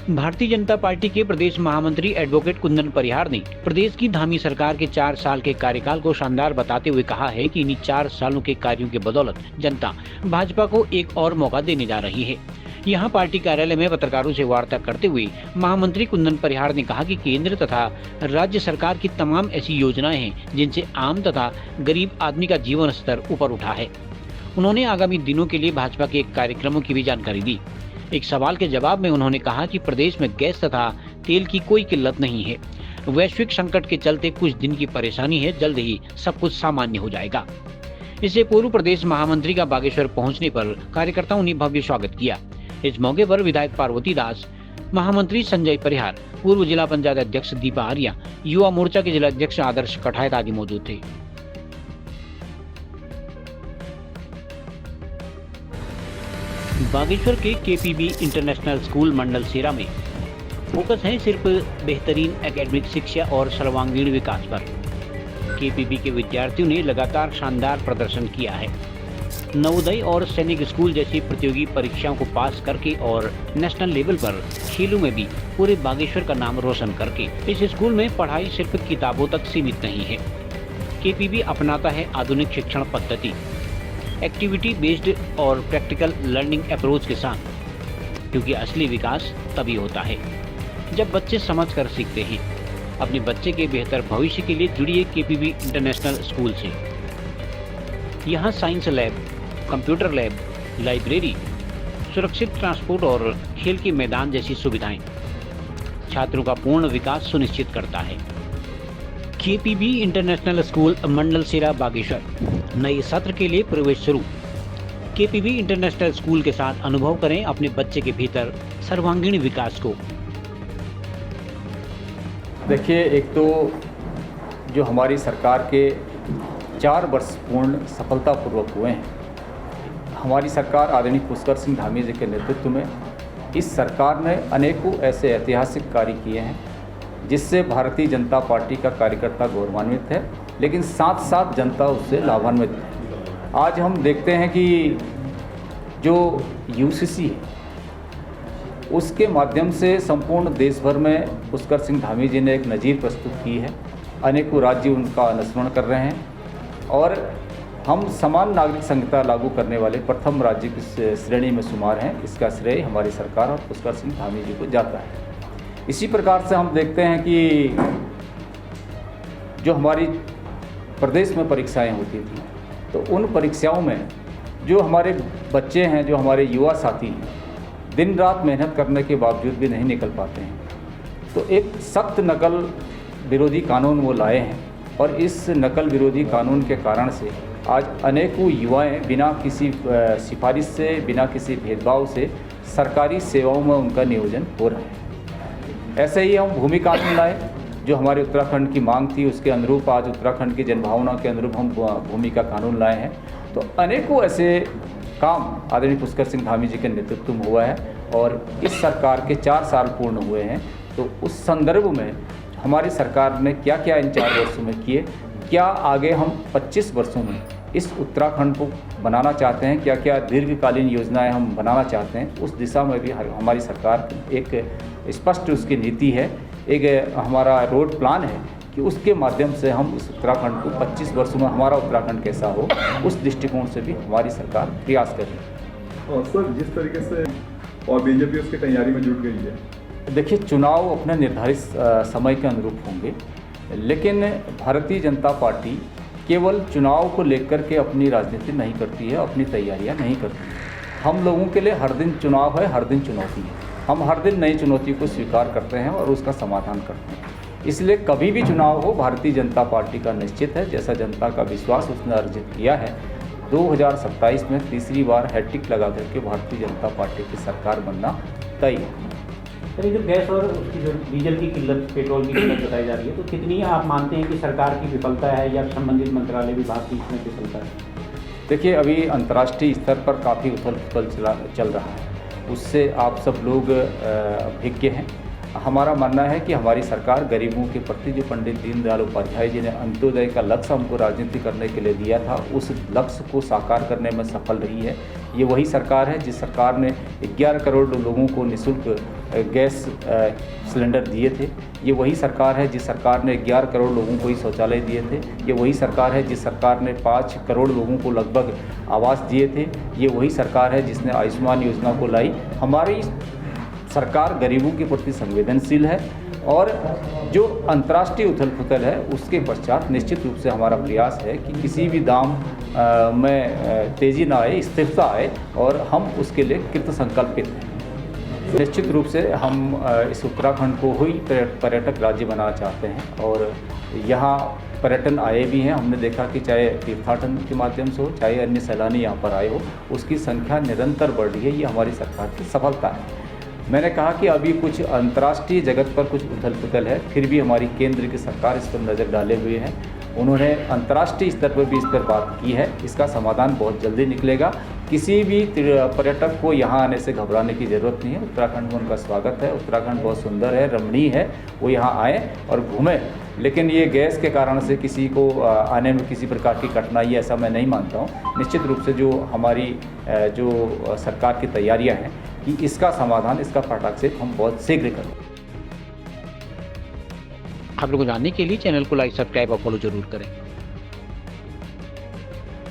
Bharatiya Janata party के प्रदेश महामंत्री advocate Kundan परिहार ने प्रदेश की धामी सरकार के 4 साल के कार्यकाल को शानदार बताते हुए कहा है कि इन्हीं 4 सालों के कार्यों के बदौलत जनता भाजपा को एक और मौका देने जा रही है। यहां पार्टी कार्यालय में पत्रकारों से वार्ता करते हुए महामंत्री कुंदन परिहार ने कहा कि केंद्र तथा राज्य सरकार की तमाम ऐसी योजनाएं हैं जिनसे आम तथा गरीब आदमी का जीवन स्तर ऊपर उठा है। उन्होंने आगामी दिनों के लिए भाजपा के कार्यक्रमों की भी जानकारी दी। एक सवाल के जवाब में उन्होंने कहा कि प्रदेश में गैस तथा तेल की कोई किल्लत नहीं है। वैश्विक संकट के चलते कुछ दिन की परेशानी है, जल्द ही सब कुछ सामान्य हो जाएगा। इससे पूर्व प्रदेश महामंत्री का बागेश्वर पहुंचने पर कार्यकर्ताओं ने भव्य स्वागत किया। इस मौके पर विधायक पार्वती दास, महामंत्री संजय परिहार, पूर्व जिला पंचायत अध्यक्ष दीपा आर्या, युवा मोर्चा के जिला अध्यक्ष आदर्श कठायत आदि मौजूद थे। बागेश्वर के केपीबी इंटरनेशनल स्कूल मंडल सेरा में फोकस है सिर्फ बेहतरीन एकेडमिक शिक्षा और सर्वांगीण विकास पर। केपीबी के विद्यार्थियों ने लगातार शानदार प्रदर्शन किया है। नवोदय और सैनिक स्कूल जैसी प्रतियोगी परीक्षाओं को पास करके और नेशनल लेवल पर खेलों में भी पूरे बागेश्वर का नाम रोशन करके इस स्कूल में पढ़ाई सिर्फ किताबों तक सीमित नहीं है। केपीबी अपनाता है आधुनिक शिक्षण पद्धति, एक्टिविटी बेस्ड और प्रैक्टिकल लर्निंग अप्रोच के साथ, क्योंकि असली विकास तभी होता है जब बच्चे समझकर सीखते हैं। अपने बच्चे के बेहतर भविष्य के लिए जुड़िए केपीबी इंटरनेशनल स्कूल से। यहाँ science lab, computer lab, library, सुरक्षित ट्रांसपोर्ट और खेल के मैदान जैसी सुविधाएं छात्रों का पूर्ण विकास सुनिश्चित करता है। केपीबी इंटरनेशनल स्कूल मंडल सेरा बागेश्वर, नए सत्र के लिए प्रवेश शुरू। केपीबी इंटरनेशनल स्कूल के साथ अनुभव करें अपने बच्चे के भीतर सर्वांगीण विकास को। देखिए, एक तो जो हमारी सरकार के 4 वर्ष पूर्ण सफलतापूर्वक हुए हैं, हमारी सरकार आदरणीय पुष्कर सिंह धामी जी के नेतृत्व में इस सरकार ने अनेकों ऐसे ऐतिहासिक कार्य किए हैं जिससे भारतीय जनता पार्टी का कार्यकर्ता गौरवान्वित है, लेकिन साथ साथ जनता उससे लाभान्वित है। आज हम देखते हैं कि जो यूसीसी है उसके माध्यम से संपूर्ण देश भर में पुष्कर सिंह धामी जी ने एक नज़ीर प्रस्तुत की है। अनेकों राज्य उनका अनुसरण कर रहे हैं और हम समान नागरिक संहिता लागू करने वाले प्रथम राज्य की श्रेणी में शुमार हैं। इसका श्रेय हमारी सरकार और पुष्कर सिंह धामी जी को जाता है। इसी प्रकार से हम देखते हैं कि जो हमारी प्रदेश में परीक्षाएं होती थी, तो उन परीक्षाओं में जो हमारे बच्चे हैं, जो हमारे युवा साथी हैं, दिन रात मेहनत करने के बावजूद भी नहीं निकल पाते हैं, तो एक सख्त नकल विरोधी कानून वो लाए हैं और इस नकल विरोधी कानून के कारण से आज अनेकों युवाएं बिना किसी सिफारिश से, बिना किसी भेदभाव से सरकारी सेवाओं में उनका नियोजन हो रहा है। ऐसे ही हम भूमि कानून लाए, जो हमारे उत्तराखंड की मांग थी, उसके अनुरूप आज उत्तराखंड की जनभावना के अनुरूप हम भूमि का कानून लाए हैं। तो अनेकों ऐसे काम आदरणीय पुष्कर सिंह धामी जी के नेतृत्व में हुआ है और इस सरकार के 4 साल पूर्ण हुए हैं। तो उस संदर्भ में हमारी सरकार ने क्या क्या इन 4 वर्षों में किए, क्या आगे हम 25 वर्षों में इस उत्तराखंड को बनाना चाहते हैं, क्या क्या दीर्घकालीन योजनाएं हम बनाना चाहते हैं, उस दिशा में भी हमारी सरकार एक स्पष्ट उसकी नीति है, एक हमारा रोड प्लान है कि उसके माध्यम से हम इस उत्तराखंड को 25 वर्षों में हमारा उत्तराखंड कैसा हो, उस दृष्टिकोण से भी हमारी सरकार प्रयास कर रही है। और सर, जिस तरीके से और बीजेपी उसकी तैयारी में जुट गई है, देखिए, चुनाव अपने निर्धारित समय के अनुरूप होंगे, लेकिन भारतीय जनता पार्टी केवल चुनाव को लेकर के अपनी राजनीति नहीं करती है, अपनी तैयारियां नहीं करती है। हम लोगों के लिए हर दिन चुनाव है, हर दिन चुनौती है। हम हर दिन नई चुनौती को स्वीकार करते हैं और उसका समाधान करते हैं। इसलिए कभी भी चुनाव हो, भारतीय जनता पार्टी का निश्चित है, जैसा जनता का विश्वास उसने अर्जित किया है, 2027 में तीसरी बार हैट्रिक लगा करके भारतीय जनता पार्टी की सरकार बनना तय है। सर, जो गैस और उसकी जो डीजल की किल्लत, पेट्रोल की किल्लत बताई जा रही है, तो कितनी आप मानते हैं कि सरकार की विफलता है या संबंधित मंत्रालय विभाग की इसमें विफलता है? देखिए, अभी अंतर्राष्ट्रीय स्तर पर काफ़ी उथल पुथल चल रहा है, उससे आप सब लोग अभिज्ञ हैं। हमारा मानना है कि हमारी सरकार गरीबों के प्रति जो पंडित दीनदयाल उपाध्याय जी ने अंत्योदय का लक्ष्य हमको राजनीति करने के लिए दिया था, उस लक्ष्य को साकार करने में सफल रही है। ये वही सरकार है जिस सरकार ने 11 करोड़ लोगों को निःशुल्क गैस सिलेंडर दिए थे। ये वही सरकार है जिस सरकार ने 11 करोड़ लोगों को ही शौचालय दिए थे। ये वही सरकार है जिस सरकार ने 5 करोड़ लोगों को लगभग आवास दिए थे। ये वही सरकार है जिसने आयुष्मान योजना को लाई। हमारी सरकार गरीबों के प्रति संवेदनशील है और जो अंतर्राष्ट्रीय उथल पुथल है उसके पश्चात निश्चित रूप से हमारा प्रयास है कि किसी भी दाम में तेज़ी ना आए, स्थिरता आए और हम उसके लिए कृत संकल्पित हैं। निश्चित रूप से हम इस उत्तराखंड को ही पर्यटक राज्य बनाना चाहते हैं और यहाँ पर्यटन आए भी हैं। हमने देखा कि चाहे तीर्थाटन के माध्यम से हो, चाहे अन्य सैलानी यहाँ पर आए हो, उसकी संख्या निरंतर बढ़ रही है। ये हमारी सरकार की सफलता है। मैंने कहा कि अभी कुछ अंतर्राष्ट्रीय जगत पर कुछ उथल पुथल है, फिर भी हमारी केंद्र की सरकार इस पर नज़र डाले हुए है। उन्होंने अंतर्राष्ट्रीय स्तर पर भी इस पर बात की है। इसका समाधान बहुत जल्दी निकलेगा। किसी भी पर्यटक को यहाँ आने से घबराने की ज़रूरत नहीं है। उत्तराखंड में उनका स्वागत है। उत्तराखंड बहुत सुंदर है, रमणीय है, वो यहाँ आएँ और घूमें। लेकिन ये गैस के कारण से किसी को आने में किसी प्रकार की कठिनाई ऐसा मैं नहीं मानता हूँ। निश्चित रूप से जो हमारी जो सरकार की तैयारियाँ हैं कि इसका समाधान, इसका फटाक से हम बहुत शीघ्र करें। खबरों को जानने के लिए चैनल को लाइक, सब्सक्राइब और फॉलो जरूर करें।